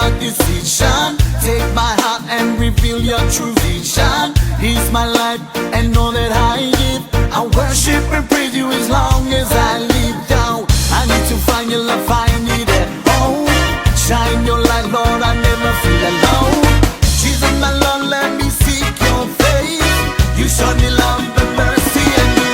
my decision. Take my heart and reveal your true vision. He's my life and all that I give. I worship and praise you as long as I live down. I need to find your love, find it at home. Shine your light, Lord, I never feel alone. Jesus, my Lord, let me seek your face. You showed me love, the mercy and grace.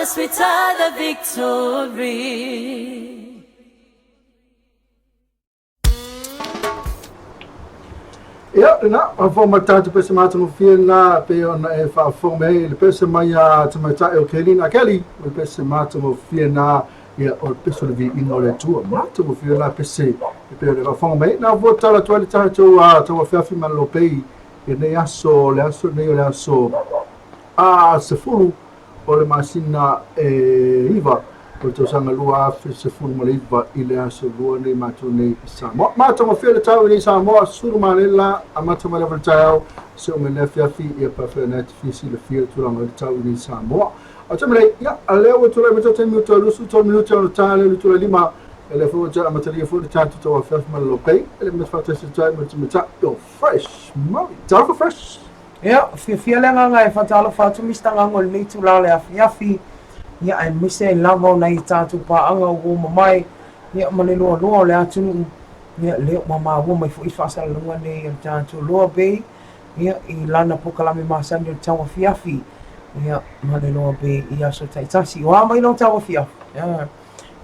Sweeter the victory. Ja, na, voor mijn tijd op maat om veel na peon even voor mij de beste maya te met taal Kelly Kelly de beste maat om veel na ja op beste wie in orde toe maat om veel na PC de peon voor mij nou voor taal toilet TAUAFIAFI man LOABAY ne yaso laso ne laso se fulu o le masina iva o te sanga lua se fulu maliva ile aso lua nei matu nei Samoa matu mo fele tau nei Samoa suru manela a matu mo level tau se o mena fiafi e pa fe net fisi le fia tu langa tau nei Samoa o te mele ya aleo tu le meta te minuto lusu to minuto o tale lu tu le lima ele fo ja matali fo de tatu TAUAFIAFI man LOABAY ele me fa tese tau meta yo fresh mo tau fresh. Ja, fia lenga ngai fatalo fatu mistanga ngol nei tu la le afiafi. Ja, ai mise lava nei tatu pa anga o mai. Ja, manelo lo le atu. Ja, le mama wo mai fu ifasa lunga nei tatu LOABAY. Ja, I lana pokalami masani TAUAFIAFI. Ja, manelo LOABAY ia so taitasi. Wa mai no TAUAFIAFI. Ja.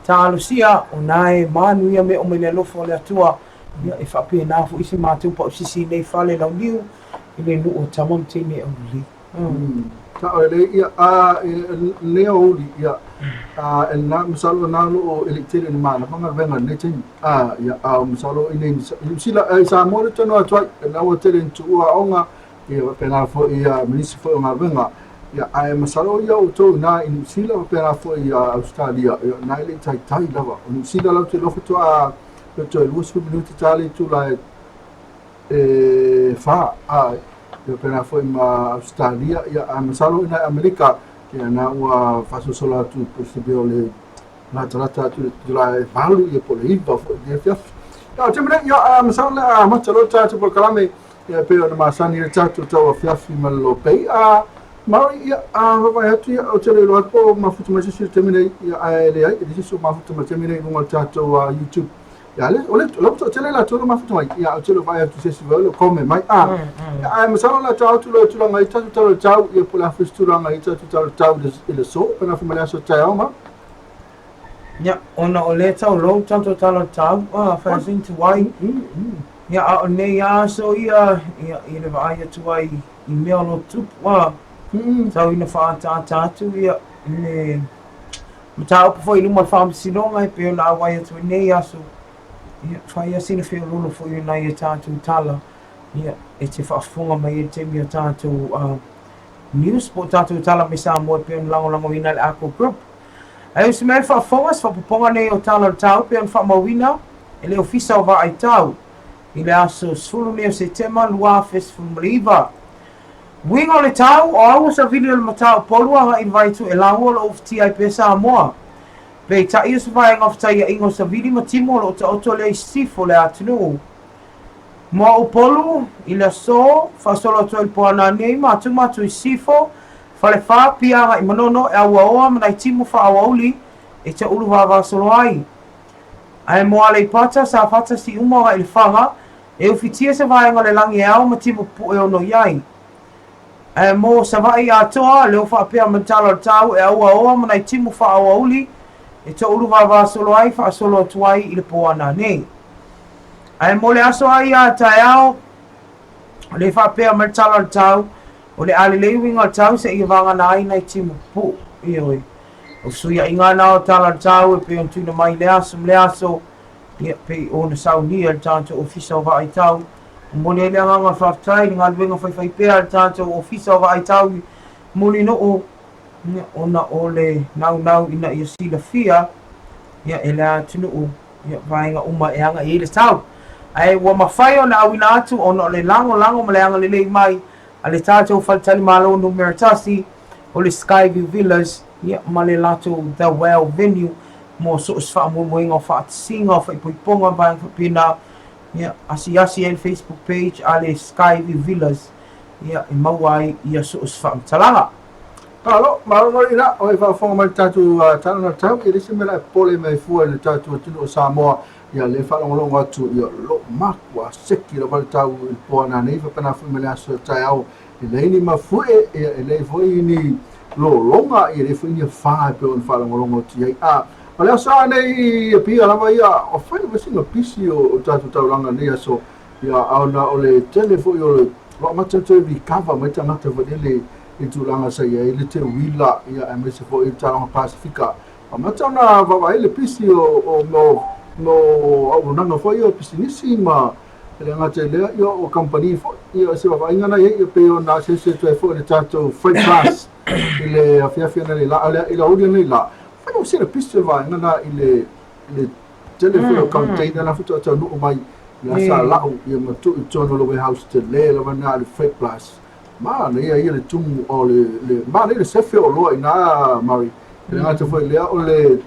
Talusia o nai manu ia me o manelo fo le atua. Ja, if ape na fu isi matu pa sisi nei fale la niu. Ile no o tamam tene o li. Ta ole ia le o li ia na misalo na lo elected ni mana panga venga ne tin ia misalo ine sila sa mo te no atwa na o te tu a onga ia pena fo ia minister fo nga venga ia ai misalo ia o to na in sila pena fo ia Australia na ile tai lava sila la te lo to a to lu su minuti tali tu la fa yo pena foi ma Australia ia masalo ina Amerika ia na ua faso sola tu possibile le na trata tu la valu ia por iba foi dia ya temene ia masalo ma talo tatu por kalame ia pe na masani tatu TAUAFIAFI man LOABAY mari ia vai hatu ia o tele lo po mafuta ma sisi temene ia ele ai disi mafuta ma temene no tatu YouTube. Ja, ole lopto tele la tolo mafuta mai. Ja, tolo vai tu sesi velo come mai. Masalo la tau tu la ngai tatu tau ia pula fistura ngai tatu tau ile so pena família so tau ma. Ja, ona ole tau lo tanto tau fazing to wai. Ja, ne ya so ia ile vai tu wai email no tu wa. Tau ina fa tatu ia ne mtau po ile mo fam sinonga pe na wai tu ne ya so. Ia fai asina feo lolo fo i nai e tātou tala. Ia, e te whaafunga mai e te mia tātou news po tātou tala me Samoa pe on lango ina le ako group. Ai o se mea whaafunga, se whapaponga nei o tala o tau pe on whaamawina, e le ofisa o wa ai tau. I le aso sulu leo Setema, lua festival maliva. Winga le tau o au sa video le matau polua nga invite to elango lo of TIP Samoa. Pe ta ia sa vai ngof ta ia ingo sa video matimo lo ta oto le sifo le atunu. Mo o polu ila so fa solo to el poana nei matu sifo fa le fa pia nga imanono e awa oa mana timo fa awauli e ta ulu va solo ai. Ai mo ale pata sa fata si uma il fanga e ufitia sa vai nga le langi au matimo pu e ono yai. Mo sa vai atoa leo fa pia matalo tau e awa oa mana timo fa awauli e ta ulu va solo ai fa solo tuai il poana nei. Ai mo le aso ai a taiao le fa pea matalo tau o le ale le winga tau se i vanga na ai nei timo pu ioi. O suia inga na o tala tau e pe on tuna mai le aso ia pe o na sau ni al tanto ofisa o vai tau. Mo le anga faftai nga winga fai pea al tanto ofisa o vai tau mo ni no o ona o le nau ina ia sila fia ia ela tunu o ia vainga uma e anga i le tau. Ai wa mafai ona awina atu ona le lango ma le anga le mai ale tato faltali malo no meritasi o le Skyview Villas ia ma le lato the well venue mo so sfa mo moinga fa singa fa iponga ba pina ia asi el Facebook page ale Skyview Villas ia e mawai ia so sfa talanga. Alo, malo ina o fa fonga mai tatu tana tau e disi mela pole mai fu le tatu tino Samoa ia le fa longo atu ia lo makwa seki lo val tau il poana nei fa pana fu mela so tau e le ni mafu e le foi ni lo longa e le foi ni fa pe on fa longo atu ai a ale sa nei pi ala mai o fa ni singa pisi o tatu tau langa nei so ia ona o le telefone o lo mata te vi cover mai tanga te vadele i tulanga sa ia i le te wila ia e mese fo i talanga Pasifika. A matana wawa ele pisi o au nanga fo i o pisi nisi ma ele ngate lea i o company fo i o se wawa ingana i pe o na se tue fo le tato freight class i le afiafia na le la i la uria na la. Whai o se le pisi o wa ingana i le telephone container na futu ata nuu mai i sa lau i matu i tono lo warehouse te le la wana le freight class. Ma ne ia le tumu o le ma le sefe o loa ina mari le ngata foi le o le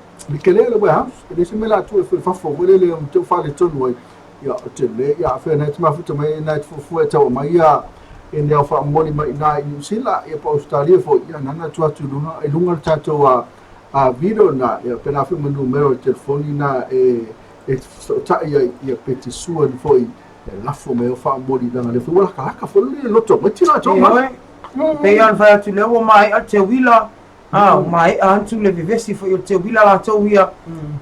kele le warehouse le se mela tu foi fafo le o te fa le tonu ia o te le ia fe na te mafuta mai na te fu e tau mai ia e ne fa moni mai na i sila ia pa Australia foi ia nana tu atu luna e lunga tato a video na ia pena fi mo numero de telefoni na e ta ia peti sua foi la fo me o fa mori danga le fu la ka fo le loto ma tira to ma pe an fa tu le o mai a te wila mai an tu le vivesi fo te wila la to ia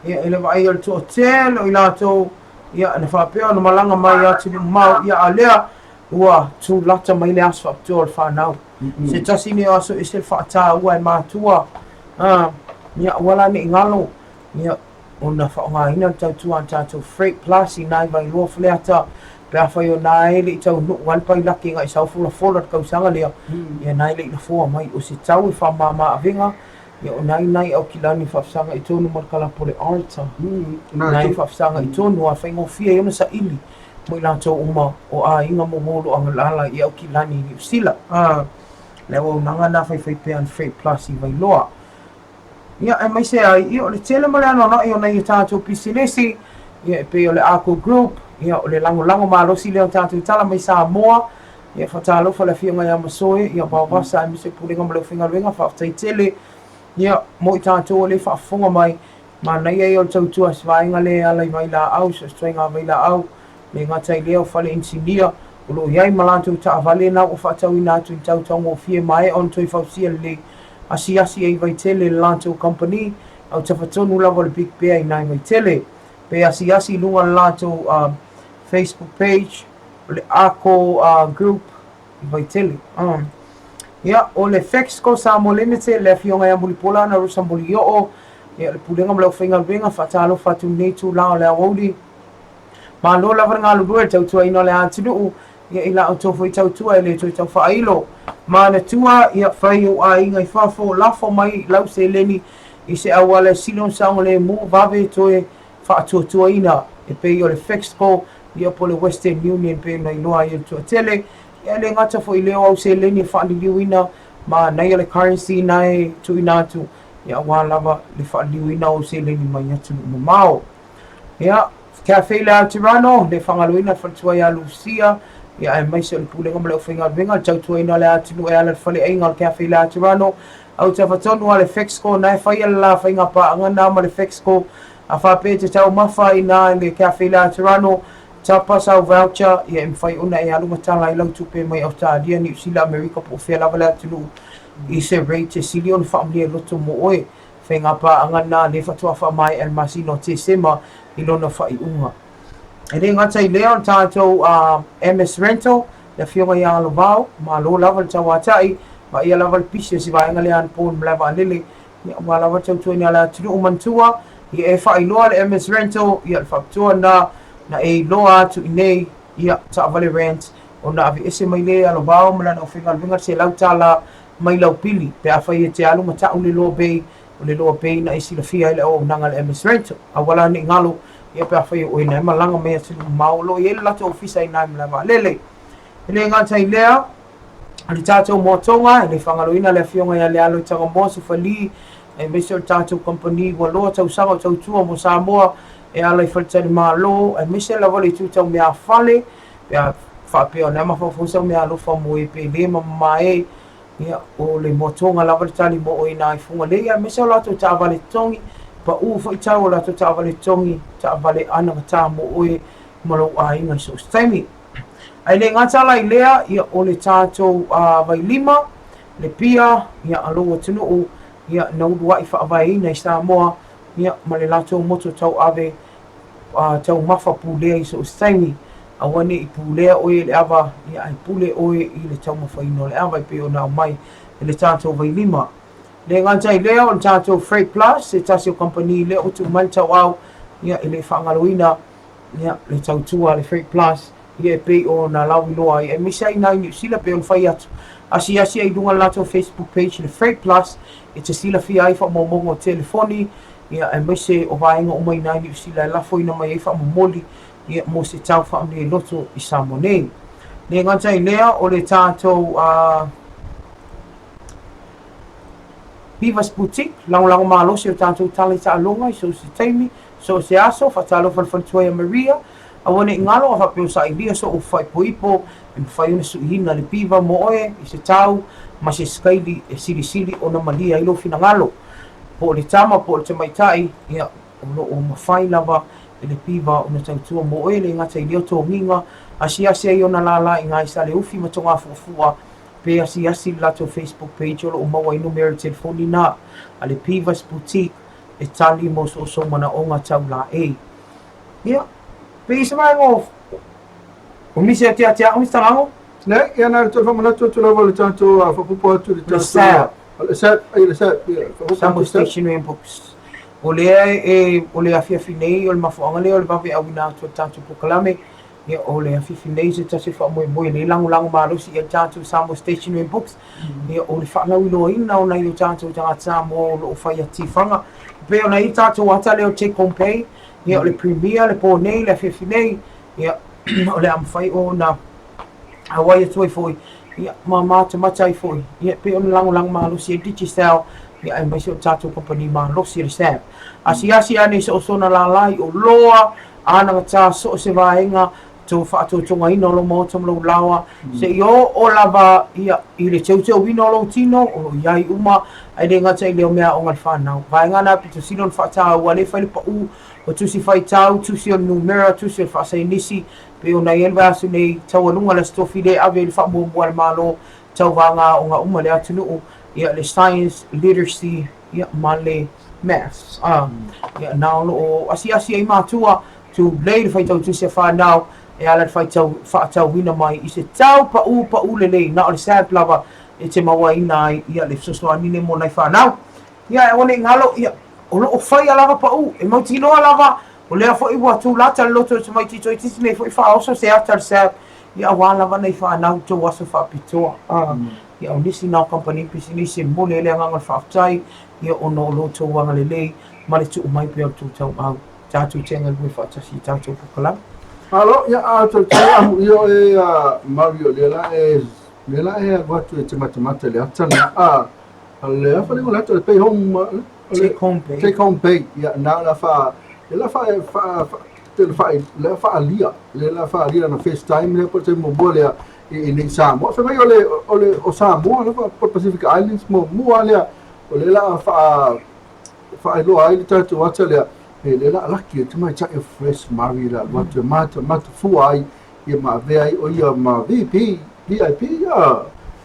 ele vai al to hotel o la to ia na fa pe no malanga mai a tu mau ia alea ua tu lata mai le asfa to fa now se tasi ni aso is fa ta ua ma tua ia wala ni ngalo ia ona fa nga ina tu an to freight plus i nai vai lo fleta pe fa yo nai le tau no wan pai laki ngai sau fu la fola ka sanga le ia nai le fo mai o si tau fa mama avinga ia nai au kilani fa sanga i tonu mar kala pole alta nai fa sanga i tonu a fa ngo fia yo sa ili mo la to uma o a inga mo molo ang lala ia au kilani ni sila le o nanga na fa pe an freight plus i vai loa ia e mai se ai i o le tele male ano no i o nei tātou pisinesi ia pe o le ako group ia o le lango malosi leo tātou tala mai Samoa ia whatalo fa le whianga ia masoe ia wawasa e mise pulinga ma leo whinga luenga whaftai tele ia mo i tātou o le whafonga mai ma nei ai o tautua swainga le alai mai la au sa strenga mai la au le ngatai leo fale insinia o lo iai malantou ta avale na o whatau ina atu i tautongo o fie mai on toi fausia le asi ai vai tele le lantou company au tawhatonu lava le big bear i nai vai tele pe asi lunga le lantou Facebook page o le ako group i vai tele ia o le Fexco Samoa Limited le fionga ia mulipola na rusa muli o ia le pulenga mlau whainga luenga whatalo whatu neitu lao le awaudi ma lo lava ngā lubua tautua ino le atinu ia ila au tofu i tautua ele toi tau whailo ma na tua ia whai o a inga i whafo lafo mai lau se leni i se awale silon saunga le mu vave toe whaatuatua ina e pei o le Fexco ia po le Western Union pe na inoa i tua tele ia le ngata fo i leo au se leni whaaliuina ma nei le currency nai tu inatu ia wā lava le whaaliuina au se leni mai atu mamao. Ia, Cafe La Tirano, le whangaluina whalatua ia Lucia, ia e maise o le pulenga ma le uwhinga vinga, tautua ina le atinu e ala whale ainga le Cafe La Tirano, au te whatonu a le Fexco, na e whaia la whainga pa angana ma le Fexco, a whape te tau mawha ina le Cafe La Tirano, tapa sau voucher, ia e mwhai una e alunga tala i lau tupe mai au tādia ni usila Amerika po whea lava le atinu i se rei te sili o le whaamlia loto mo oe, whainga pa angana le whatua wha mai el masino te sema, I lona whai unga. E re ngata I lea on tātou MS Rental, le whionga I alo vau, ma lo lava le tauatai, ma ia lava le pisi si vaenga le an pōn mlewa alele, ia ma lava tautua ni ala tunu umantua, ia e whai loa le MS Rental, ia le whaptua na e loa atu I nei, ia ta avale rent, o na avi ese mai le alo vau, ma lana o whinga vinga se lau tala mai lau pili, pe a whai e te alu ma tau le LOABAY, o le LOABAY na isi la fia ile o nanga le MS Rental. A wala ni ngalo, ia pe a whai o ina, ema langa mea tunu maolo, ia le lato ofisa I nai mlewa lele. Ele ngata I lea, le tātou motonga, le whangaloina le whionga ia le alo I tanga moa su whali, e mese o tātou company, wa loa tau sanga o tau tua mo Samoa, e ala I whalitani maa lo, e mese la wale tu tau mea whale, pe a whapea o nema whawhusa mea lo whamu e pe le mamae, ia o le motonga lava le tali mo o ina I funga le ia mese o lato ta avale tongi pa u fo tau o lato ta avale tongi ta avale ana ta mo o e malo a inga so stemi ai le ngata la ilea ia o le tatou vai lima le pia ia alo tunu o ia no dua I fa vai ina I Samoa ia ma le lato moto tau ave tau mafa pule so stemi awane I pulea oe le ava ia I pule oe I le tau mawhaino le ava I pe o nao mai le tātou vai lima. Le nganta I lea o le tātou Freight Plus, le tasi o company le o tu mai tau au ia I le whaangaloina ia le tau tua le Freight Plus ia e pe o na lawi loa ia e misa I nai New Sila pe o le whai atu. Asi I dunga lato Facebook page le Freight Plus e te sila fia I wha momongo o telefoni ia e mese o vaenga o mai nai New Sila e lafo ina mai e wha momoli ia mo se tau whaamne loto I Samonei. Le nganta I lea o le tātou Vivas Boutique, lango malo se o tātou tali ta alonga I so se teimi, so se aso, whatalo whalwhaltua Maria, a wane ngalo a whapeo sa ilia so o whai poipo, e mwhai una suihina le piva mo oe, I se tau, ma se skaili e sili o na malia I lo fina ngalo. Po le tama, po le tamaitai, ia o mawhai lava, le piva o na tautua mo oe le ngata I leo tō nginga, asi ai o na lala I ngai sa le ufi ma tonga fuafua, pe asi lato Facebook page o lo umawa I numero telefoni na, a le Pivas Boutique, e tali mo so mana o ngā tau la e. Ia, pe isa mai ngō, o misi a tia, o misi tangango? Ne, ia nā rito whamana tu lawa le tātou whapupo atu le tātou. Le SAP, Sambo Stationery and Books. O le afiafi nei o le mafuanga leo le vawe au ina atu tātou pukalame ia o le afiafi nei se tase wha moe le lango marosi ia tātou Sambo Stationery and Books ia o le whaangau ino ina o nei o tātou tangata mo o lo whai ati whanga pe o nei tātou ata leo take home pay ia o le premier le po nei le afiafi nei ia o le amwhai o na Hawaii atu ai foi ia mamata matai foi ia pe o le lango marosi e Digicel ia e maise o tātou company marosi le SAP. Asi ane se o sona lalai o loa, ana ngata so se vaenga, tō whaatotonga ina o lo maotam lo lawa, se I o lava ia I le teu wina o lo tino, o iai uma, ai le ngata I leo mea o ngal whanau. Vaenga na pito sino whaatau, wale whaile pa u, o tusi whai tau, tusi o numera, tusi o whaasai nisi, pe o nei elwa asu nei tau anunga la stofi le ave le whaamua le malo, tau vanga o ngā uma le atunuu, ia le science, literacy, ia ma le maths. Ia nao o asi ai mātua tu lei le whaitau tu se whanau e ala le whaitau wina mai I se tau pa u le lei na o le SAP lava e te maua ina ia le fsosoa nine mo nai whanau. Ia e one ngalo ia o lo o whai alava pa u e mauti loa lava o lea fo I watu lata le loto te mai tito I tisi nei fo I whaosa se ata le SAP ia wā lava nei whanau tō waso whapitoa. Ia o nisi nao company pisi nisi mole ele angangal whaftai ia o no lo tō wanga le lei ma le tu mai pe o tu tau au tātou tenga lui whaatasi tātou pukalam. Alo, ya ato amu yo Mario lela watu e te matamata le atana le afa le ato le pay home take home pay ya na la fa le fa alia na FaceTime le por te mo bole e nei Samoa fa mai ole o Samoa le por Pacific Islands mo le o le la fa lo ai le tatu wata le le la laki te mai e fresh Mario la watu mata fu ai ia ma vei o ia ma VIP ya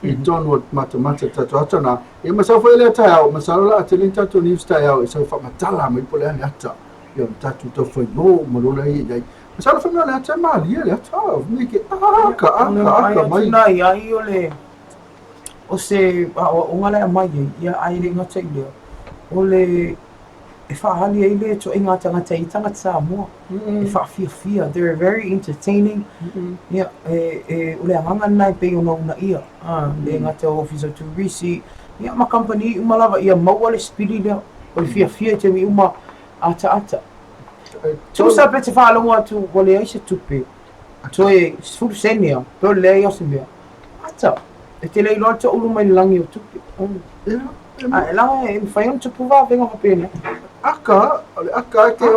I don't want mata tatu atana e masa foi le tau masa la atele tatu news tau e sa fa matala mai pole le ata ia tatu to foi no mo lo ai dai masa la fa le ata ma le ata mi ke aka mai na ai ole o se o ngala mai ia ai le ngata ile ole e fa hali ile to inga tanga tanga Samoa e fa fia they're very entertaining ia ole hanga nai pe ono na ia le ngata officer to risi ia ma company uma lava ia mawale speedy le ole fia te mi uma ata tu sa pe te fa lo tu ole ai se tupe to e fu senia to le ia se mea ata e te le lo to ulu mai langi o tupe la e fai un tupu va venga pena aka ke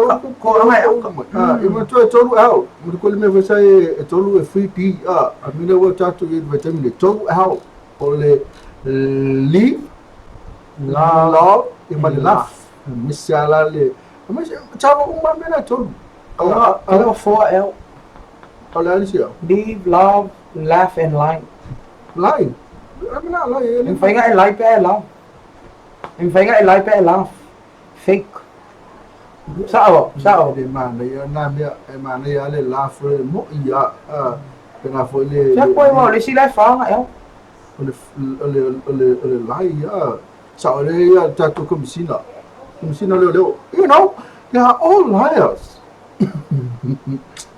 ko mai aka e mo to tolu au mo ko le me vai sai e tolu e free p a mina wa tatu e vai temi le tolu au ole li la e ma la misala le mas tava uma mena tolu ala 4L ala sia live love laugh and line amina la e fai ga like pe love fai ga like pe love fake sao de mana ia na mea e mana ia le la fre mo ia pena foi le já foi mo le si lai fa ia ole lai ia sao le ia tatu komisina leo you know they are all liars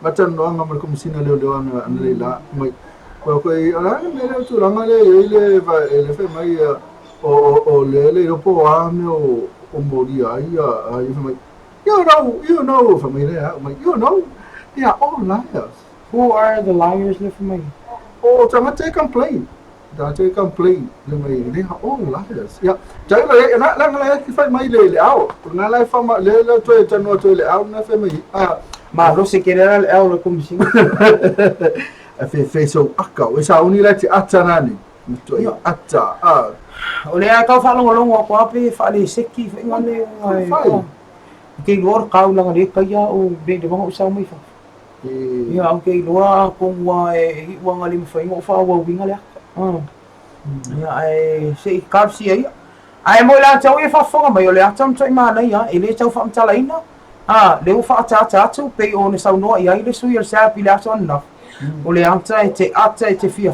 macam no anga komisina leo ana le la mai ko ala me le tu ranga le fa mai o le po ame o moria ia mai you know from me there you know they are all liars. Who are the liars le for me? Oh, they complain they are all liars ya jai la ki fai mai le au na la fa ma le to e tano to le au na fa mai ma lo se querer le au como si a fe so aka o sa uni la ti atanani to ata o le a ka fa longo ko ape fa le seki fa ngane ke lor ka ulang le ka ya o be de mo sa mai fa ya o ke lor ko wa e wa ngali mo fa ngo fa wa winga le ya ai se ka si ai mo la tau e fa fonga mai o le atam to ma nei ya ele tau fa mtala ina le fa ta tu pe o ne sa no ia ile su ia sa pila son na o le ata e te fia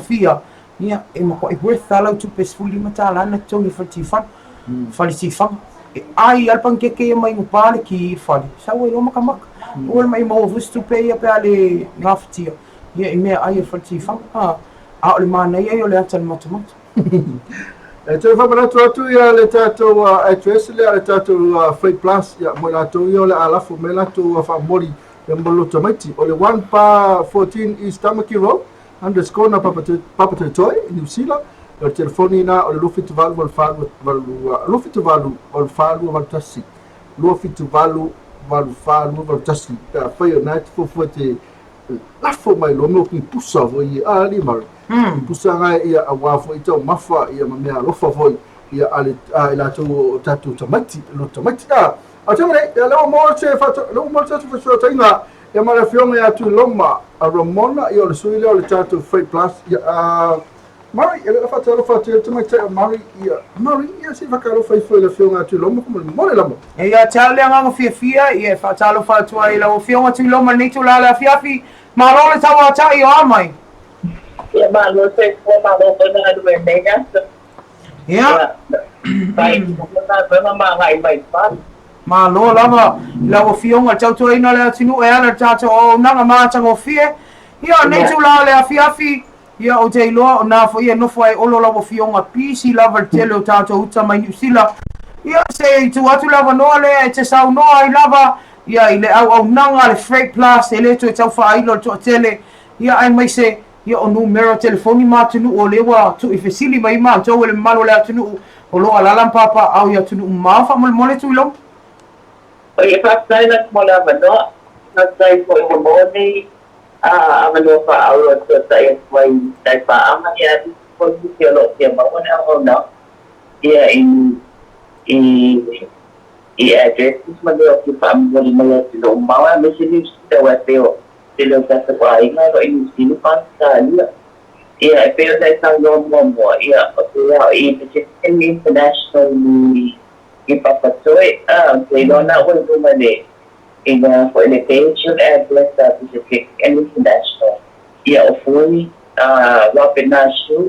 ia e mo ko e worth ala tu pesfuli matala na to ni fa fali si fa ai alpan ke mai mo pale ki fali sa o lo maka o mai mo vustu pe ia pe ale ngaftia ia me ai fa si fa a o le mana ia o le ata matamat e te fa para tu ia le tato address le tato freight plus ia mo la to ia le alafu me la to fa mori e mbolo tomati o le 1 pa 14 East Tamaki Road _ na Papa Toy New Zealand o telefoni na o le lufitu valu lufitu valu o falu o tasi lufitu valu o tasi pa foi na te fo te la fo mai lo mo ki pusa voi ali mar pusa nga ia a wa fo ito mafa ia me lo fo voi ia ale ila to tatu tomati lo tomati a te mare lo mo che fa lo mo che fa so tainga e mara fiona ya tu loma a Ramona io le suile o le tatu freight plus Mari ele fa te mai te Mari ia si vakaro fai foi le fiona tu loma como mo le lama e ia tale nga fia ia fa talo fa tu ai la fiona tu loma ni tu la fiafi ma lo le tawa ta i o mai ia ma lo se ko ma lo na do mega ia bai mo ma ngai bai pa ma lo lava la o fiona tau tu ina le tinu e ana tata o nanga ma tango fie ia nei tu la le fiafi ia o te iloa o nā fo ia nofo ai olo lava fionga pisi lava tele o tātou uta mai New Zealand ia se tu atu lava noa le te sau noa ai lava ia i le au naga le freight plus e le toe taufaailoa le toʻatele ia ai mai se ia o numero telefoni matunuu o le ua tuʻi fesili mai matou e le mamalo le atunuu o loo alala ma papaau ia atunuu mamao faamolemole tuiloma o ia faafetaina mo le avanoa faafetai foʻi le moni avanoa faaau atu atai atu ai tai faama ia foʻi o loo tia maua le auauna ia i addresses ma leo ki faamamoli mai atu loo mamao a me se niusita ua peo se leo tataʻuaiga lo i niusili faafetalia ia e peo tai tauloa muamua ia o te ao i Pacific International i papatoe te lona ua luma le ina for the page address Pacific International ia o fui Robin Nashu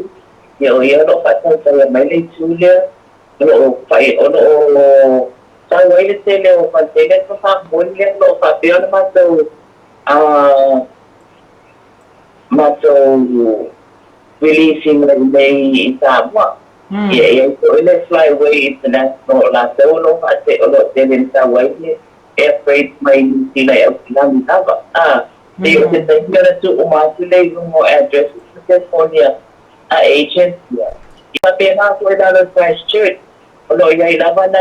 ia o ia lo faatautai mai le tulia lo fai ono sai wai le tele o container to faamoli le lo faapea le matou releasing nei i Samoa. Ia so ile flyway international la tau lo faate o lo tele Samoa air freight mai sila e utilami tava. Te o te taimera tu umatule mo address California agent ia. Ia pena ko ila Christchurch. O lo ia ilava na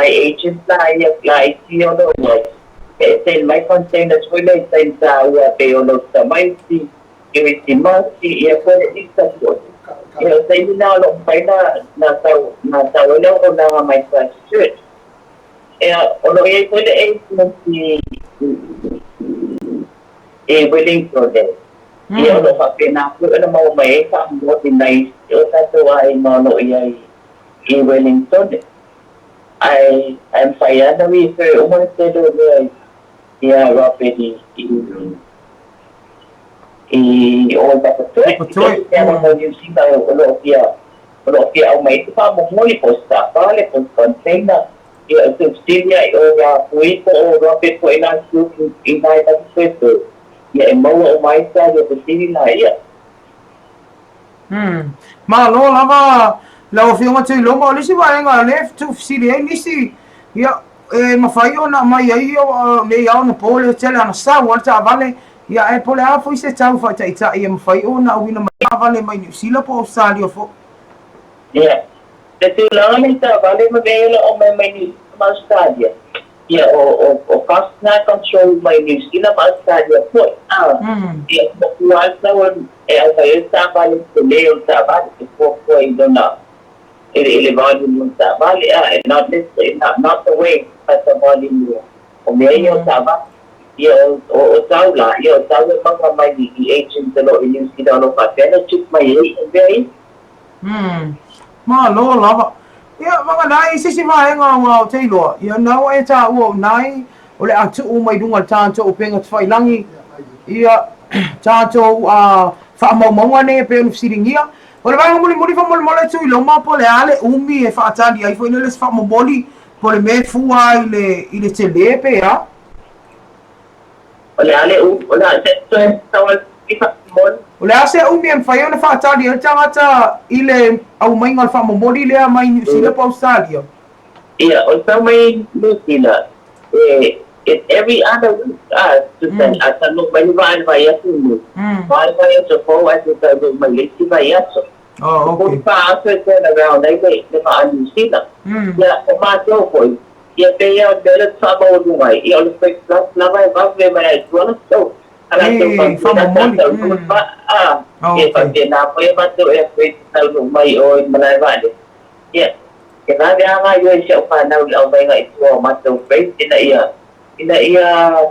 agent la ia apply si o lo e te mai containers wile te sa ua pe o lo tamai si i ia pole isa po. Ia te ina lo pai na tau ina o na mai Christchurch. Ia o lo ia pole e Wellington de. Ia o lo whapena ku ina mau mai ka mo ti nei o tato ai no ia i Wellington de. I'm fayana we fe o mo te do ia rapidi i o papatoe ia mo ni singa o lo pia o mai pa mo mo i posta pale con container ia tu stilia o ya fui o rapid ko ina su ina ta feto ia mo o mai sa ia stilia ia ma lo lava la o fiona te lo mo lisi va nga left to stilia lisi ia mafai ona mai ai o le ia ona pole tele ana sa wata vale ia e pole a foi se tau fa ita ia mafai ona wina mai vale mai New Zealand po Australia fo ia te tu la ni ta vale me velo o mai ni Australia ia o cost na control mai New Zealand Australia fo ia o alta o e alta esta vale te leo ta vale fo i dona ele volume ta vale not the way but the volume o meio tava o taula manga mai di agent lo in New Zealand no papel chip mai ei ma lo lava ia manga nai sisi vai nga te lo ia no e ta o nai o le atu o mai dunga tanto o penga fai langi ia tanto fa mau ne pe no siringia o le vai muli fa mole tu lo ma po le ale umi e fa atali ai foi le fa moli po le me fua ile tele pe ya o le ale o la te tawal ifa mon o le ase umi en fa ona fa atali e tangata ile au mai ngal fa moli le mai New Zealand po Australia ia o sa mai New Zealand it every other week to send ata no mai vai atu vai to po ai to mai lisi vai atu oh okay pa turn around ai vai le fa New Zealand ia o ma to foi ia pe ia dele sabo do mai ia o fix plus la vai mai tuana so ala to fa ia pa pe na po ia to e fix no mai o mai vai ia ke na dia ga yo se pa na o mai ga itu ma to fix ina ia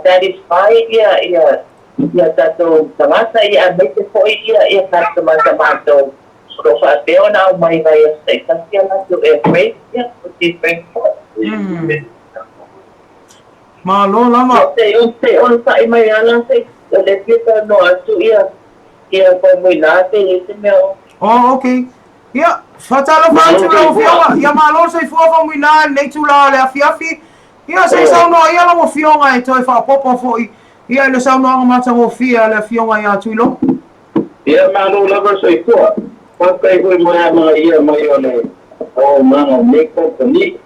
satisfied ia tato tamasa ia mai te foi ia customer tamato so fa peo na mai vai sai tasia na to e freight ia o ti freight ma lo lama te on sai mai ana sai le pita no asu ia po moi na te meo oh okay ia fatalo fa tu lo fio ia ma lo sai fo mo ina nei tu la le afiafi ia se sa no ia lo fionga e toi fa popo foi ia le sa no mata mo fia le fionga ia tu lo ia ma no lava sai ko pa kai ko mo ia mai ole o ma no me ko ni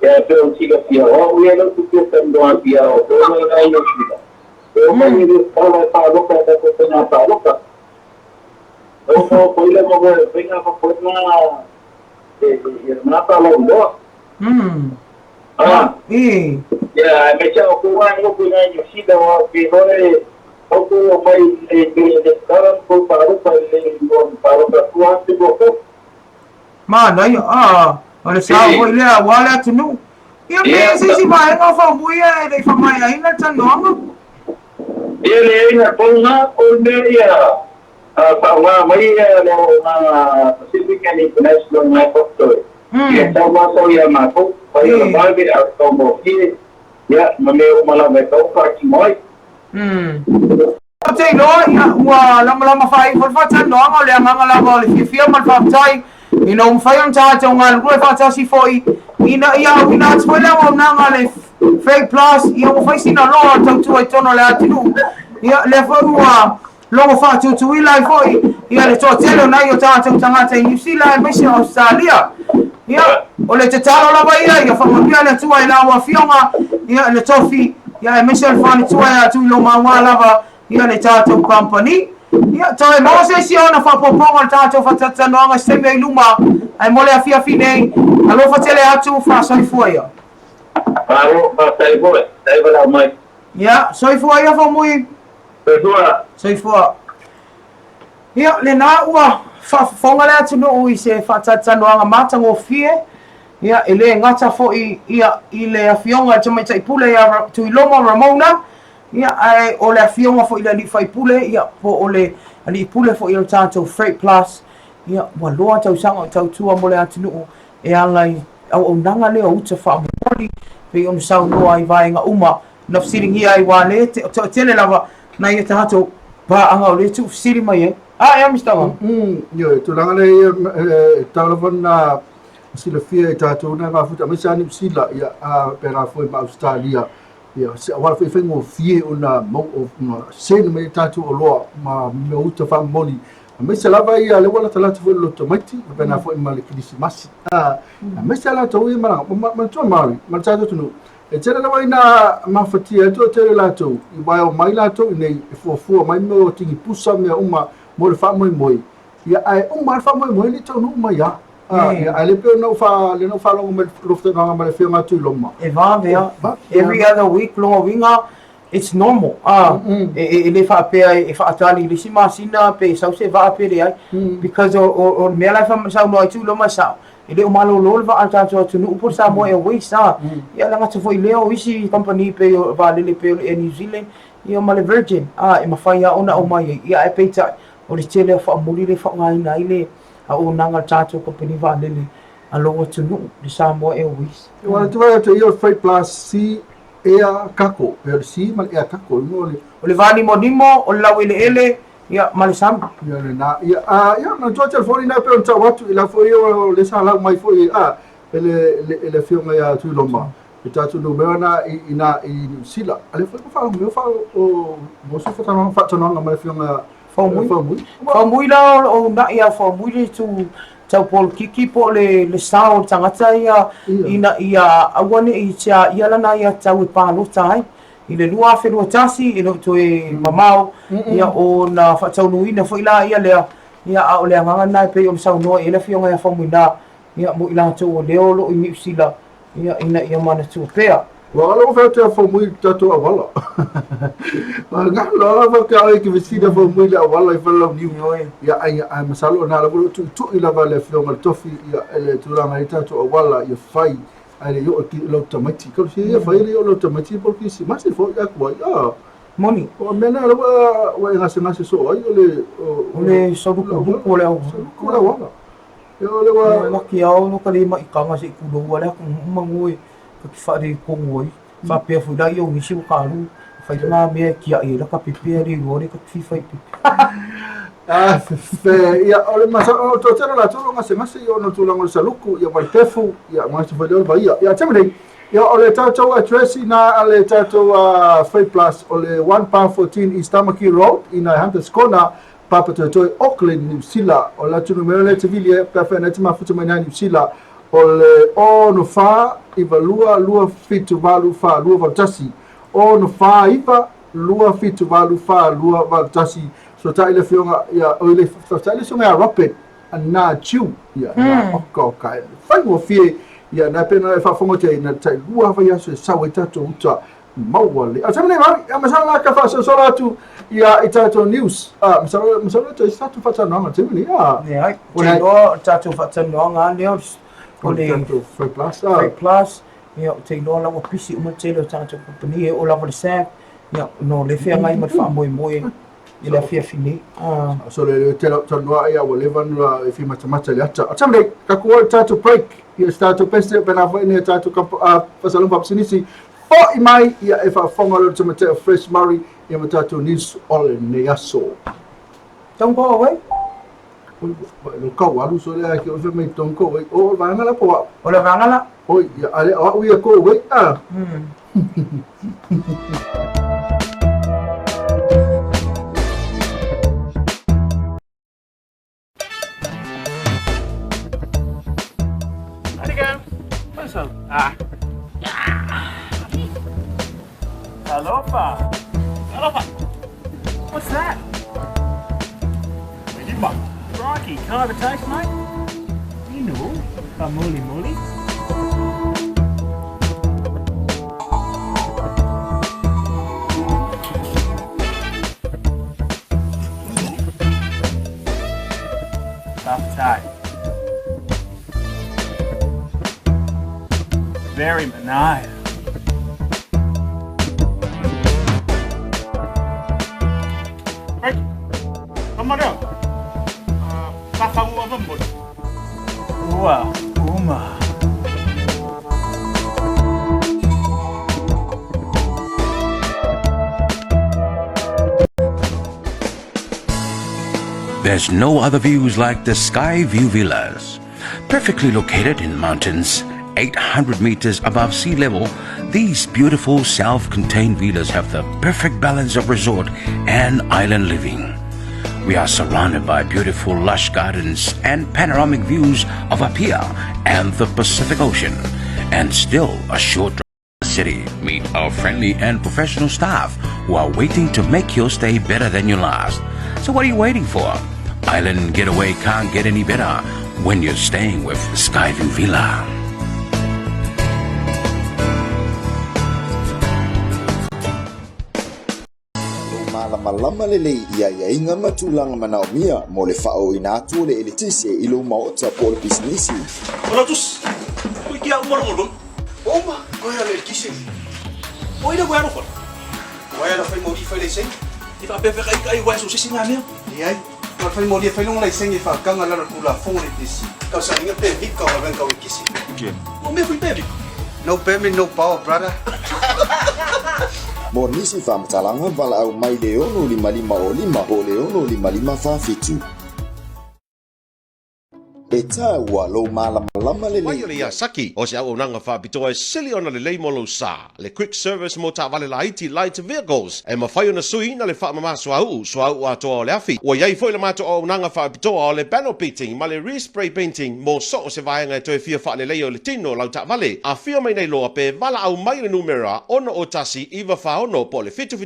ya pero siga pia o ya no tu kan do pia o no ai no siga o mai ni pa loka ta ko na pa loka o ko ile mo venga ko na na pa lo do ya me cha ko wa no ko na ni siga o ke hore o ko mai de karan ko pa ro pa le ko pa ro pa tu ante ko ma nai ole sa o ile wala tunu ia me si mai ngo fa muia e fa mai ai na tan no ele na ponga o meia pa wa mai no na Pacific and International mai ko to ya ta wa so ya ma ko pa ya ba bi a to mo ki ya ma me o mala me to pa ki moi Te no ia wa lama fai fa tan no ole ngala ba le fia mal fa tai ino mo fai on ta ngal ru fa ta si foi ina ia ina tsoi la o na ngale fake plus ia mo fai sina lo ta tu ai tono la tinu ia le fa wa lo fa tu ila foi ia le to telo na yo ta tanga ta New Zealand me se Australia ia ole te talo la vai ia fa mo ia le tu ai la wa fiona ia le tofi ia me se fa ni tu ai tu lo ma wa la va ia le ta company ia toi mo se si ona fa poponga tato fa tatano nga sembe luma ai mole afia fine alo fa tele atu fa soi fuia Paro pa sai la mai ia soi fuia fa mui soi fuia ia le na ua fa fonga le atu no i se fa tatano nga mata ngo fie ia ele ngata fo ia ile afionga tuma tai pule ya tu iloma Ramona ia ai ole afionga fo ile li fai pule ia fo ole ali pule fo ile tato freight plus ia wa loa tau sanga tau tua mole atinu e alai au nanga le o uta fa moli pe on sau no ai vai nga uma na fsiringi ai wale te le lava na ia tato ba anga ole tu fsiri mai ia mistanga yo tu langa le telefon na sila fia tato na ga futa mesa ni sila ia pera foi ma Australia ia se wa fe ngo fie ona mo sen me tato o loa ma me uta fa moli me se lava ia le wala tala tu lo tomati pena foi ma le Christmas me se la to ma to ma tato tu e tele la ina ma fatia to tele la to i vai o mai la to nei fo mai mo tingi pusa me uma mo le fa moi ia ai uma fa moi ni to no mai ya ale pe no fa lo me lofte no ma le fia ma tu loma e va vea every other week lo winga it's normal ele fa pe e fa atali le sima sina pe sa se va pe ai because o me la fa sa no tu loma sa ele o malo lo va ata tu no por sa mo e we sa ia la ngata foi leo isi company pe va le pe e New Zealand ia ma le Virgin e ma fa ia ona o mai ia e pe ta o le tele fa mo le fa ngai na ile a o nanga tato company va lele a lo tu no di samo e wis wa tu vai to your freight plus si ea kako per si mal ea kako no le vani monimo o la wele ele ya mal sam ya na ya na to telefoni na pe on ta watu ila foi o le sala mai foi ele filma ya tu loma tato no mena ina sila ale foi fa o mo so fa tano ma filma Famui la o na ia famui tu tau pol kiki po le sao tangata ia awane i tia ia lana ia tau pa lo tai i le lua fero tasi i lo to e mamao ia o na fa tau nuina fo ila ia le ia a o le nganga nai pe o sao no ele fionga ia famui na ia mo ila to o leo lo i mi sila ia ina ia mana tu pea Wala o fete fo muy tato awala. Nga la fa ka ai ki vestida fo muy la awala I fala ni ya ai masalo na la tu ila vale flo mal tofi ya ele tu la mai tato awala ya fai ai yo ki lo tomati ko si ya fai yo lo tomati porque si mas fo ya ko ya moni o mena la wa ngase so ai ole so ko le ko la wala yo le wa la ki au no ka le mai ka ngase ku do wala ku mangoi ka fari ko ngoi fa pe fu da yo nisi ka lu fa na me ki ai la ka pipi ri ngori ka fi fa fe ya ole masa o to tera la to ngase yo no tu la ngol saluku ya mal tefu ya ngase fa do ba ya tamre ya ole tato address na ale tato Freight Plus ole 1 East Tamaki Road in Hunters Corner Papa Toi Auckland New Zealand ola tu numero le tevili pa fa na tima futu mai New Zealand ole o no fa iva lua fitu valu fa lua valtasi o no fa iva lua fitu valu fa lua valtasi so ta ile fionga ya o ile ta ile so me rapid na chiu ya oko kai fai mo fie ya na pena e fa fongo te na tai lua fa ya so sawe tato uta mawale a tamane mari a masala ka fa so solatu ya itato news masala to statu fa tano ma timini ya o tatu fa tano nga news o le Free Plus plus ya te no la mo pisi uma te lo tatu company o la va sa ya no le fe ngai ma fa moi i la fia fini so le telo tano ya wale van la fi mata le ata tamane ka ko tatu break ya statu peste pena va ne tatu ka fa salon pa sinisi o i mai ia e whaafonga lo te matea Fresh Murray ia matatu news ole ne aso. Tongko away? No kau alu so lea ki o whi mei tongko away. O vangala po. O le vangala? O ia ale o ia ko away. How'd it go? What's up? Aloha. Aloha. What's that? Lima. Crikey, can I have a taste, mate? You know, a moly moly. Tough tight. Very benign. Kamarang, kakauwa mo. Uwa, uma. There's no other views like the Sky View Villas. Perfectly located in the mountains, 800 meters above sea level, these beautiful self-contained villas have the perfect balance of resort and island living. We are surrounded by beautiful lush gardens and panoramic views of Apia and the Pacific Ocean, and still a short drive to the city. Meet our friendly and professional staff who are waiting to make your stay better than your last. So what are you waiting for? Island getaway can't get any better when you're staying with Skyview Villa. Malama lele ia inga matulanga manaumia mo le fao inatu le elitisi ilo maota po le business. Olatus, oi kia umorolo. Oma, ko ya le kisi. Oi da gwa no fo. Wa ya fai modi fai le sing. Ifa pe kai wa so sisi ngamia. Ia, ma fai modi fai long le sing ifa kanga la kula fo le tisi. Ka sa inga pe vika wa ben ka oi kisi. Okay. O me fui pe. No payment, no power, brother. Mo nisi fa matalanga vala au mai le ono lima o le ono lima fafitu. E taua lo malama lele. Mai le saki o se au nanga fa pitoa sili ona le leimolo sa. Le quick service mo ta vale laiti light vehicles. E mawhai ona sui na le wha mama so au atoa o le afi. Ua iai foi le mato o nanga wha pitoa o le panel beating ma le respray painting mo so o se vaenga e toe fia wha le leo le tino lau ta vale. A fia mai nei loa pe vala au mai le numera ona o tasi iwa wha ono po le fitu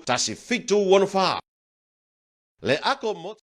tasi fitu ono wha. Le ako mo...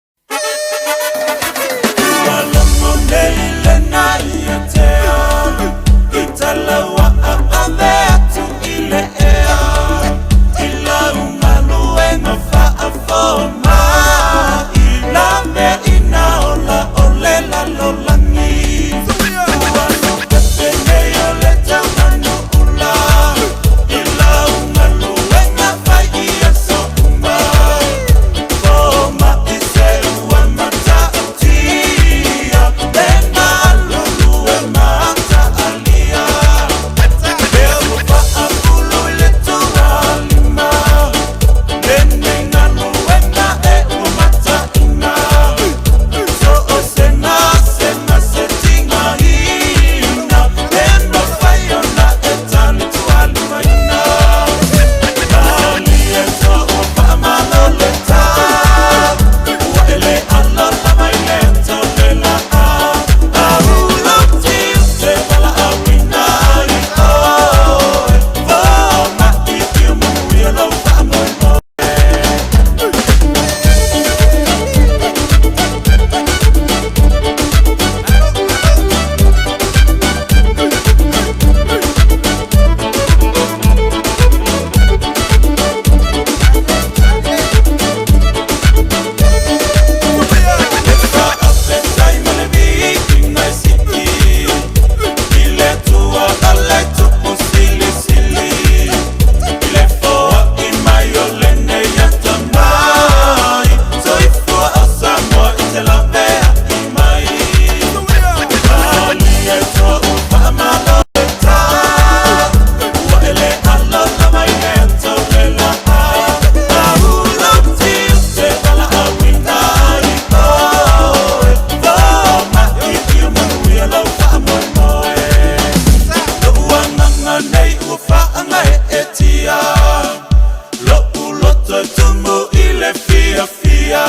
tumbu ile fia fia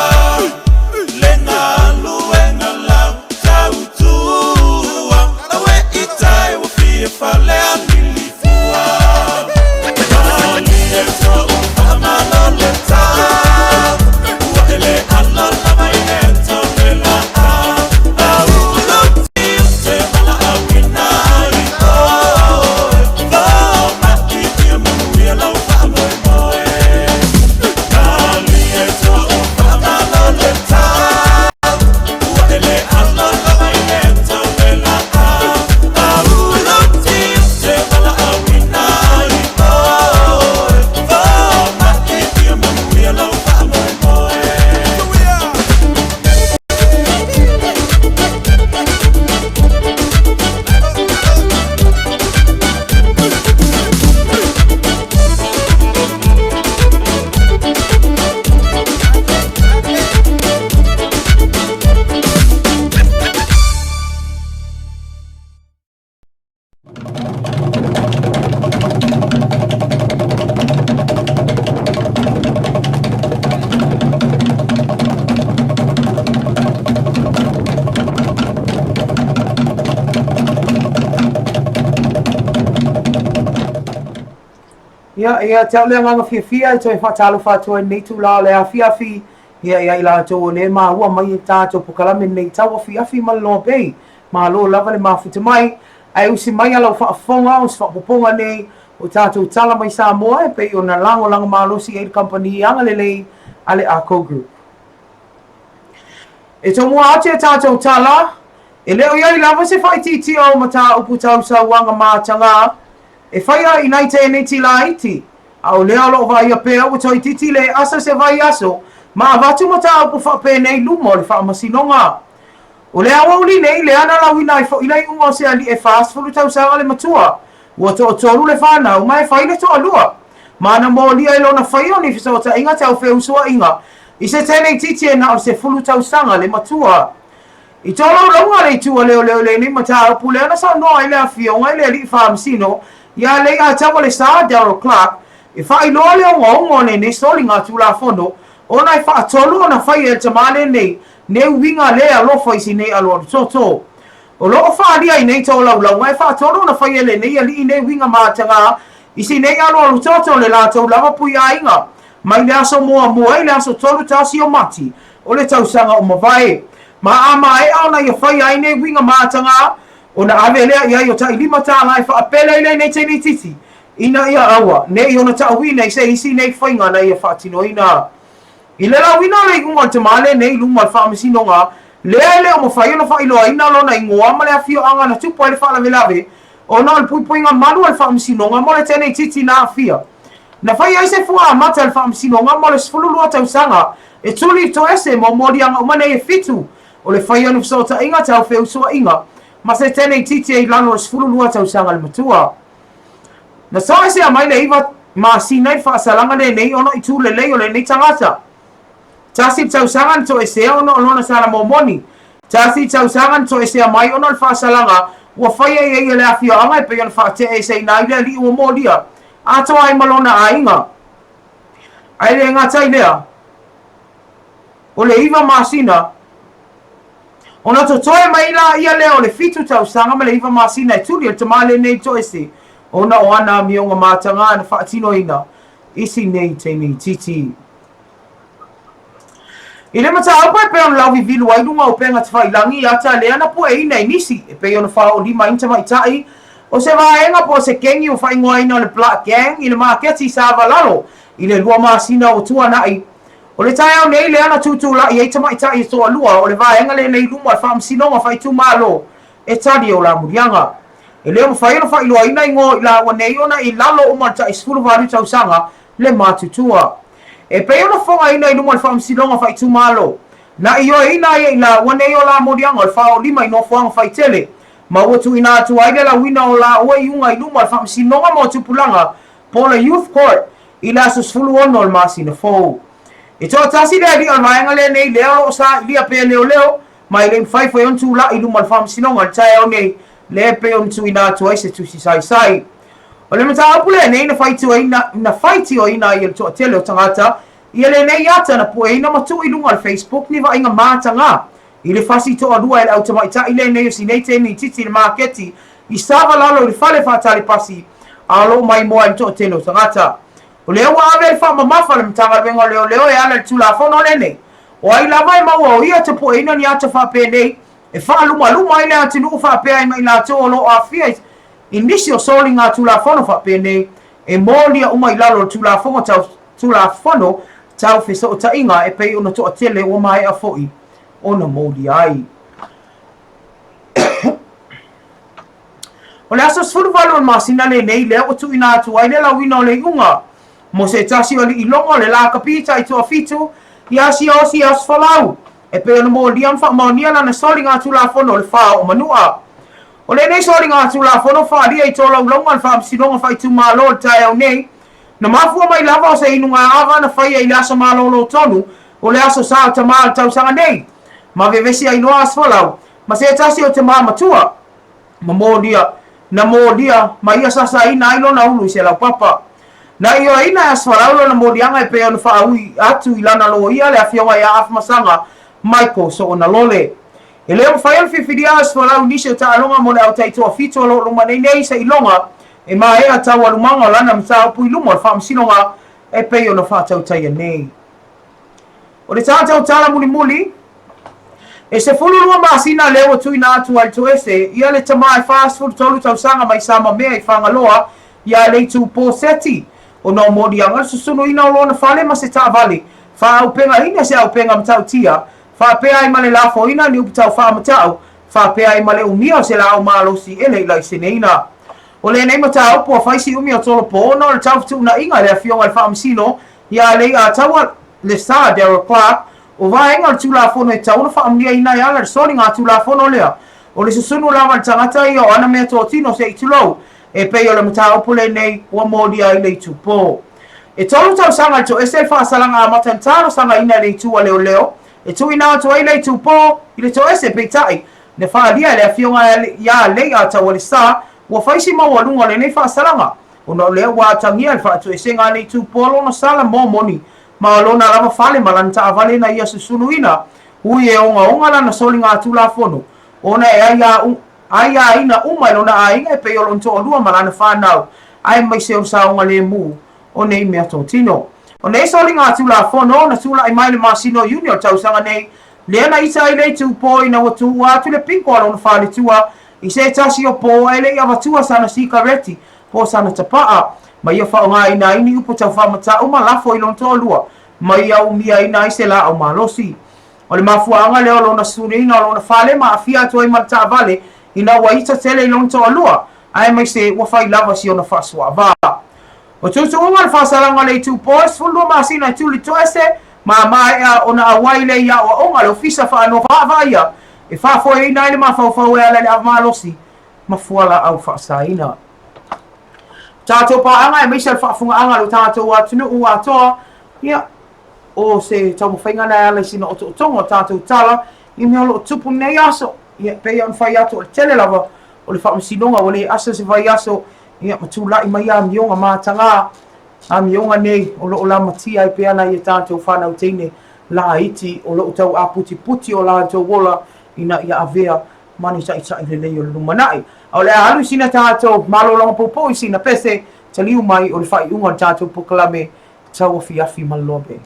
lenga luenga lau tautua awe itai wa fia fale alilifua mali eto ufama loleta wa ele ala lama ineto lela au loti te mala awina ia te ole nganga fia i toi whatalo whātua nei tu la le awhiawhi ia i la tō ne mā ua mai i tātou pukalame nei TAUAFIAFI ma LOABAY ma lo lava le mawhita mai ai usi mai alau whaafonga o si whaapoponga nei o tātou tala mai Samoa e pei o na lango langa malosi aid company anga lelei ale Ako Group e tō mua ate tātou tala e leo iai lava se whaititi o ma tā upu tau sa wanga mātanga e whaia i nei te nei ti la iti. A o lea lo vai a pēa o toi titi le asa se vai aso, ma a vatu ma ta upu whapē nei lumo le whaamasinonga. O lea wauli nei le ana la wina i fo ilai unga se ali e fast fulu tau sanga le matua. Ua to o toru le whana, uma e whaile to alua. Ma na mo lia ilo na whaio ni fiso ta inga tau wheu sua inga. I se tēnei titi e na o se fulu tau sanga le matua. I tolo raunga le tua leo le ni ma ta upu le ana sa noa i le a fionga i le li whaamasino. Ia lei a tawa le sa Darryl Clark e whai loa leo ngongo ne soli ngā tūla whono ona e wha atolu ona whai e tamane nei ne winga lea lofa isi nei alo toto o loo whaaria i nei tō lau e wha atolu ona whai e le nei ali i nei winga mātanga isi nei alo toto le la tau lava pui a inga mai le aso mua i le aso tolu tasi o mati o le tausanga o mawai ma ama e aona i a whai ai nei winga mātanga ona ave lea ia i o ta i lima tāna e whaapele i nei tēnei titi. Ina ia awa, ne i ona ta uina i se isi nei whainga na ia whaatino ina. I le la wina le unga te male nei lunga whaamisino ngā, lea leo mo whai ona whailoa ina lona i ngoa ma lea fio anga na tupo e le whaalawelawe, ona le puipuinga manu le whaamisino ngā mo le tēnei titi na fia. Na whai ai se fua amata le whaamisino ngā mo le sfululua tausanga, e tuli to ese mo mori anga umane e fitu, o le whai anu fsota inga tau wheu sua inga, ma se tēnei titi e lano o sfululua tausanga le matua. Na soa se a mai le iwa ma sinai whaasalanga le nei ono i tū le lei o le nei tangata. Tasi tausanga to e sea ono lona sara momoni. Tasi tausanga to e sea mai ono le whaasalanga ua whaia e le awhio anga e pe ona whaate e sei nai lea li ua molia. Atoa ai malona a inga. Ai le ngatai lea. O le iwa ma sina ona to toe mai la ia leo le fitu tausanga ma le iwa masina e tuli o tamale nei toese. Ona o ana mionga mātanga na whaatino ina. Isi nei tēnei titi. I le mata au pe ona lauvi vilu ai lunga o penga te whailangi ata le ana po e ina i nisi. E pe ona wha o lima inta mai tai. O se vaenga po se kengi o whaingoa ina le Black Gang i le maketi sa avalalo. I le lua masina o tuanai. O le tai au nei le ana tutu la i eita mai tai e toa lua o le vaenga le nei luma e whaamsinonga whaitu malo e tari o la murianga. E leo mwhaino whailua ina ingo i la wanei ona i lalo umata i skulu wāru tausanga le mātutua. E pe ona whonga ina i luma le whaamsinonga whaitu malo. Na i o ina i la wanei o la murianga o le whao lima i no whanga whaitele. Ma watu ina atu aile la wina o la ue iunga i luma le whaamsinonga mo tupulanga po le Youth Court i la susfulu ono le masina fōu. E toa tasi lea di alvaenga le nei leo lo sa ilia pe leo mai le mwhaifo e ontu la i luma le whaamsinonga le tae au nei le pe ontu ina atu ai se tusi sai. O le mata apule nei na whaiti o ina i le toa tele o tangata ia le nei ata na pueina matu i lunga le Facebook ni va inga matanga i le fasi to adua i le automaita i le nei si nei te ni titi le marketi i sava lalo i le fale fatali pasi alo mai moa i to telo tangata o leo wa ave le fama mafa le mtanga vengo leo e ala le tula fono le nei o ai lava i maua o ia te pueina ni ata fa pe nei e fa luma i le atinu fa pe ai mai la to o lo afia inisi o soli ngā tula fono fa pe nei e molia uma i lalo tula fono tau fesa o tainga e pei ona toa tele o mai a foi ona modi ai. O le aso sfuru valo masina le nei le o tu ina atu ai le la wina o le unga mo se tasi o le ilonga le la kapita i toa fitu i asi o si as falau e pei ona modi am fa maunia na soli ngā tula fono le fa o manua. O le nei soli ngā tula fono fa lia i tola ulonga le fa amsinonga fa i tu malo le tai au nei na mafua mai lava o se inunga ava na whaia i lasa malolo tonu o le aso sao ta maa tau sanga nei. Ma vevesi a inoa asfalau, ma se tasi o te maa matua. Ma mōdia, na mōdia, ma ia sasa ina ilo na ulu i se lau papa. Na io ina asfalau na mōdianga e pea na whaui atu i lana lo ia le afionga ia afmasanga, Michael so ona lole. E leo whaia whiwhiria asfalau nisi o ta alonga mo le au taitoa fito lo luma nei nei sa ilonga, e ma ea tau alumanga lana mtau pui lumo al whaamsinonga e pei o na whaatau taia nei. O le tātau tāla muli e se fulu lua maasina leo tui na atu al tuese ia le tamai fast food tolu tau sanga mai sama mea i whangaloa ia le tu po seti o no modi anga susunu ina o lona whale ma se tāvali wha au penga ina se au penga mtau tia wha pea i male lafo ina ni upitau wha matau wha pea i male umia o se la au malosi ele i laisene ina. O le nei matau po faisi umi o tolo po no le tau fitu na inga le afionga le whaamsino ia le a taua le star Derek Clark o vaenga le tula fono e tau na whaamnia ina i ala le soni ngā tula fono lea o le susunu lama le tangata i o ana mea tō tino se i tulou e pei o le matau po le nei ua mōdi ai le itu po e tolu tau sanga le to ese whaasalanga a matan taro sanga ina le itu a leo leo e tu ina atu ai le itu po i le to ese pei tai ne whaalia le afionga ia le a tau le star ua faisi maua lunga le nei whaasalanga o no lea ua atangia le whaatu e senga le itu polo na sala mō moni ma lona lava fale malanta avale na ia susunu ina ui e onga lana soli ngā tula fono ona e aia ina umai lona ainga e pei o lonto o lua malana whanau ai mai se o saonga le mu o nei mea tō tino o nei soli ngā tula fono na tula i mai le masino junior tausanga nei lea na isa i le tu po ina watu atu le pinko alona whale tua i se tasi o po e le avatua sana sikareti po sana tapaa ma ia whaonga ina ini upo tau whamata o malafo i lonto lua ma ia umia ina i se la o malosi o le mafuanga leo lona sunina o lona whale ma afia atua i malta vale ina waita tele i lonto lua ai mai se wafai lava si ona whasua va o tutu unga le whasalanga le tu poes fulua masina i tuli toese ma ea ona awai le ia o onga le ofisa whaano whaavaia e whafo e ina ile mawhauwhau e ala le avmalosi mafuala au whaasaina tātou pāanga e meisa le whaafunga anga lo tātou atunu ua atoa ia o se tau mawhainga na ala sina o tonga tātou tala i mea lo tupu nei aso ia pei an whai ato o le tele lava o le whaamasinonga o le asa se whai aso ia matulai mai a mionga mātanga a mionga nei o lo la matia i peana i tātou whanau teine la iti o lo tau a puti puti o la tau wola ina ia avea mani sa i le lei o le lumanai o le alu sina tātou malolonga popo i sina pese taliu mai o le whai unga tātou pokalame TAUAFIAFI ma LOABAY.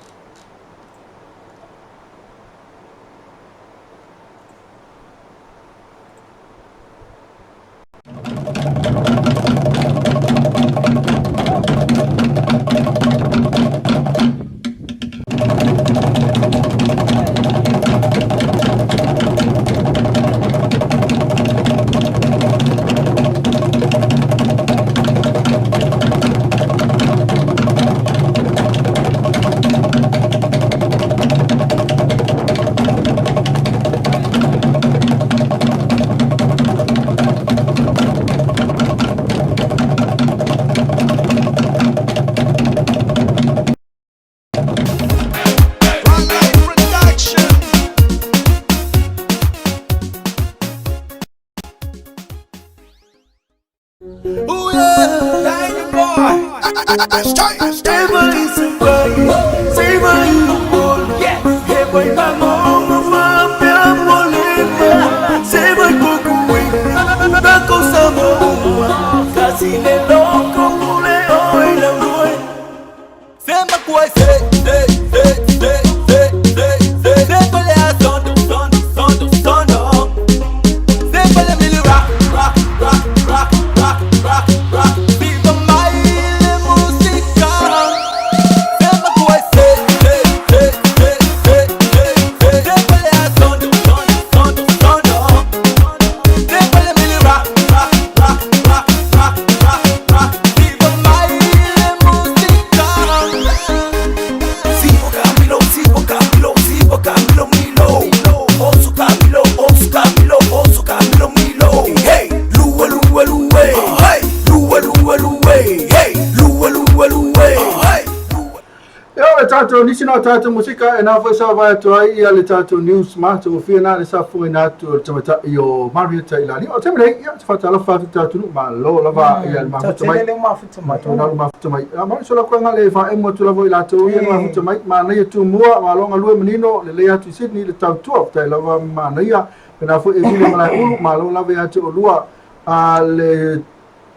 Stable is a tato nisi no tato musika e na fa vai to ia le tato news ma to fia na le sa fu na to tamata io Marietta ila ni o temre ia fa tala fa tato no ma lo lava ia ma fa mai ma fa mai to na ma fa mai ma so la kwanga le fa e mo to lava ila to ia ma fa mai ma na tu mua ma lo ngalu menino le le atu Sydney le tau tu ta lava ma na ia na fu e vile ma ulu ma lo lava ia to lua a le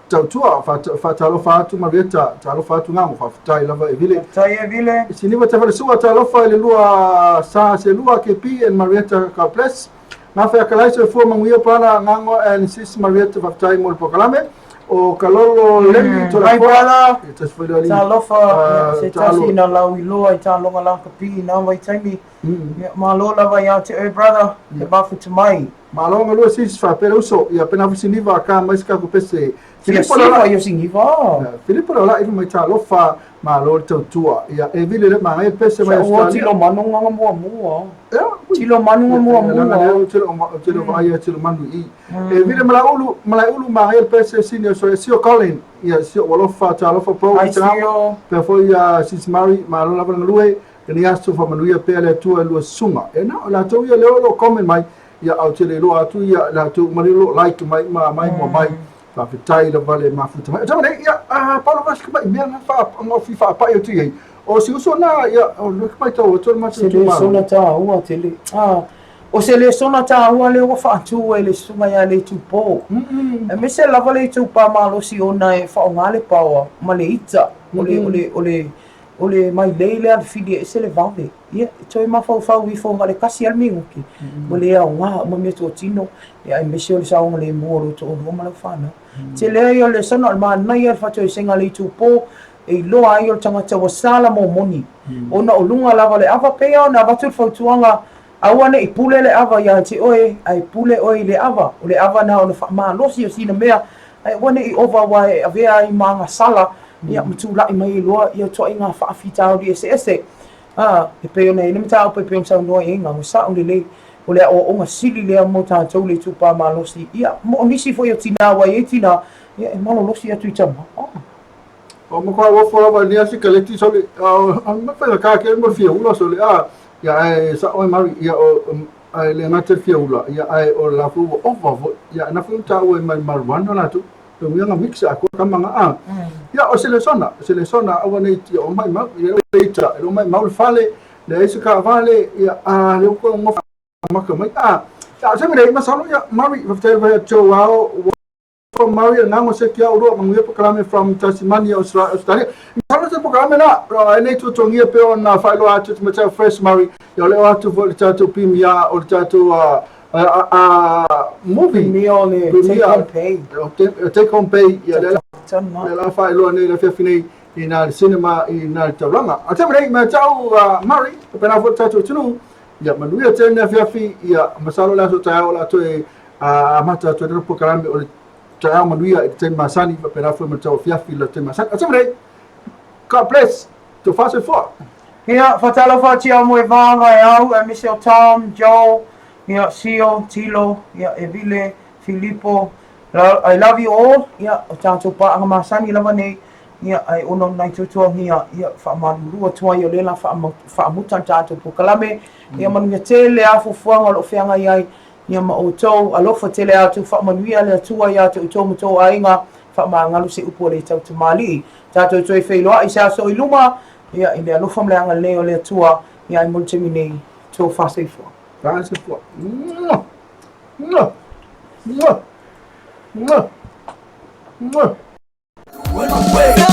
tautua fa talo fa atu Marietta talo fa atu ngamo fa tai lava e vile sini va tava sua talo fa le lua sa se lua ke pi en Marietta ka place na fa ka laisa fu manguia pana ngango en sis Marietta fa tai mo pokalame o kalolo lemi to la fala talo fa se tasi na lau I loa I talo ngala ka pi na vai taimi ma lo lava ia te brother e ba fu mai ma lo ngalo sis fa pero so ia pena visini va ka mais ka ko pese Filippo la io singiva. Filippo la I mai talo fa ma lo tua ia e vile le ma e pese mai sta. Ti lo manu nga mua. Ti lo manu nga mua. Ti lo vai ti lo manu I. E vile mala ulu ma e pese senior so sio Colin ia sio lo fa talo fa pro per foi ia sis Mary ma lo la lui e ni asto fa manu ia pele tua lu sunga. E na la to ia lo comment mai ia au te lo atu ia la tu mari lo like mai mai fa fitai la vale ma futa mai tama ia Paulo vas mai me na fa no fifa pa eu ti o si uso na ia o lo mai to to ma se le sona ta ua tele o se le sona ta ua le o fa tu e le suma ia le tu po e me se la vale tu pa ma lo si ona e fa ngale pa ma le ita o le mai leile al fidi e se le vale ia toi ma fa wi fo ngale kasi al mingu ki o le au nga mo me to tino ia e me se o le sa o le mo ro to o ma la fa na te le ia le sana al ma na ia fa toi senga le tu po e lo ai o tanga te wasala mo moni ona o lunga lava le ava pe ona va tu fa tuanga awana I pule le ava ia te oe ai pule oe le ava o le ava na o le fa ma lo si o sina mea ai wana I over wa e avea I manga sala ia mtula I mai loa ia to inga fa afita o di ese e pe ona ina mta o pe sa no inga mo sa o le o le o nga sili le mo ta to le tu pa ma lo si ia mo nisi fo ia tina wa ia tina ia e malo lo si atu tama o mo kwa wo fo ba ni asi kaleti so le ma fa ka ke mo fia ulo so le ia ai sa o mari ia o ai le ngata fia ulo ia ai o la fu o ia na fu ta o mai marwana na tu to mi nga mix ako kamanga ia o se le sona o nei ti o mai ma ia leita o mai maul fale le ese ka vale ia le ko mo ma ka mai ta se me ma salo ia mari fa va to wow from Maria nango se kia uro manguia pokalame from Tasmania Australia salo se pokalame na nei tu tongia pe on failo atu te fresh Mari ia le atu vo le tatu pimia o le tatu movie me on take home pay ia la failo nei la fefine ina cinema ina tauranga atamre ma tau Mari pena vo tatu tunu ia manuia tena fiafi ia masalo la so tau la to mata to pokalame o tau manuia te masani pena vo ma tau fiafi la te masani atamre God bless to fast and forward ia fatalo fatia mo e vanga e au e Michelle Tom Joe ia Sio Tilo ia Evile Filippo I love you all ia o tātou pa anga masani lava nei ia ai ono nai tutua ia fa malua tua ia lela fa mutan tātou pokalame ia manuia tele afu fuanga lo feanga iai ia ma o tau alofa tele atu fa manuia le tua ia te utou mutou ainga fa mangalu se upo le tau tamali tātou toi feiloa I sa so I luma ia I le alofa mleanga leo le tua ia I multimi nei tō whaseifua Whaseifua When I wake up